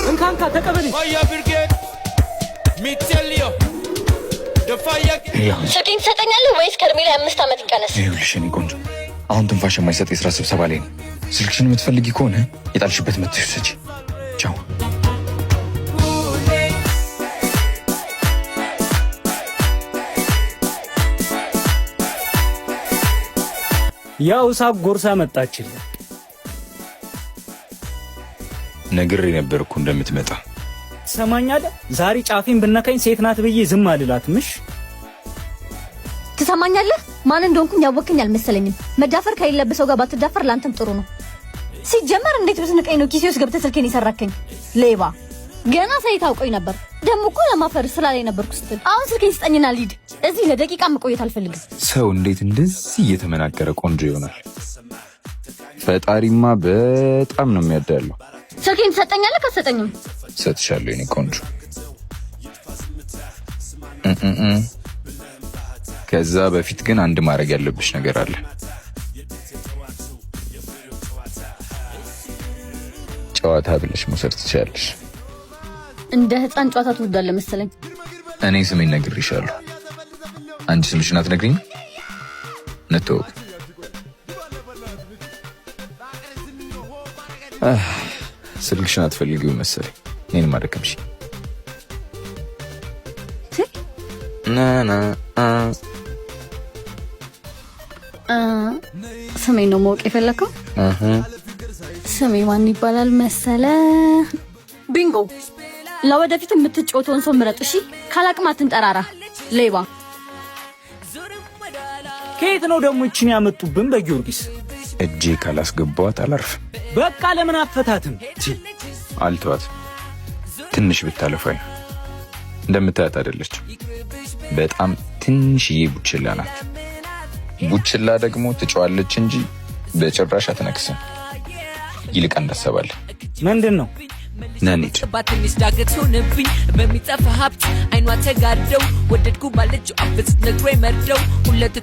እንካንካ ተቀበል። ስልኬን ትሰጠኛለህ ወይስ ከእድሜ ላይ 5 ዓመት ይቀነስ? ይኸውልሽ የእኔ ቆንጆ አሁን ትንፋሽ የማይሰጥ የስራ ስብሰባ ላይ ነው። ስልክሽን የምትፈልጊ ከሆነ የጣልሽበት መጥተሽ ውሰጂ። ቻው። ያው ሳቅ ጎርሳ መጣችልህ። ነግሬ ነበር እኮ እንደምትመጣ። ትሰማኛለህ? ዛሬ ጫፌን ብነካኝ ሴት ናት ብዬ ዝም አልላትምሽ። ትሰማኛለህ? ማን እንደሆንኩኝ ያወቅኝ አልመሰለኝም። መዳፈር ከሌለበት ሰው ጋር ባትዳፈር ላንተም ጥሩ ነው። ሲጀመር እንዴት ብትንቀኝ ነው ኪሴ ውስጥ ገብተህ ስልኬን የሰራከኝ? ሌባ! ገና ሳይታውቀኝ ነበር። ደሞ እኮ ለማፈር ስላለኝ ነበርኩ ስትል። አሁን ስልኬን ስጠኝና ልሂድ። እዚህ ለደቂቃ መቆየት አልፈልግም። ሰው እንዴት እንደዚህ እየተመናገረ ቆንጆ ይሆናል? ፈጣሪማ በጣም ነው የሚያዳለው። ስልኬን ትሰጠኛለህ? ከሰጠኝም ሰጥሻለሁ የኔ ቆንጆ። ከዛ በፊት ግን አንድ ማድረግ ያለብሽ ነገር አለ። ጨዋታ ብለሽ መውሰድ ትችያለሽ። እንደ ህፃን ጨዋታ ትወዳለህ መሰለኝ። እኔ ስሜን ነግሬሻለሁ። አንቺ ስምሽን አትነግሪኝ? ነተው ስልክሽን አትፈልጊው መሰለኝ። እኔን ማደከምሽ ስሜን ነው ማወቅ የፈለከው? ስሜ ማን ይባላል መሰለ? ቢንጎ። ለወደፊት የምትጫወተውን ሰው ምረጥ እሺ? ካላቅም አትንጠራራ ሌባ። ከየት ነው ደግሞ እቺን ያመጡብን? በጊዮርጊስ እጄ ካላስገባዋት አላርፍም። በቃ ለምን አፈታትም? አልተዋት። ትንሽ ብታለፋኝ እንደምታያት አይደለችም። በጣም ትንሽዬ ቡችላ ናት። ቡችላ ደግሞ ትጫዋለች እንጂ በጭራሽ አትነክስም። ይልቅ እንዳሰባለን። ምንድን ነው ነኒት ባትንሽ ዳገት ሆነብኝ በሚጠፋ ሀብት አይኗ ተጋደው ወደድኩ ባለችው አፍስ ነግሮኝ መርደው ሁለት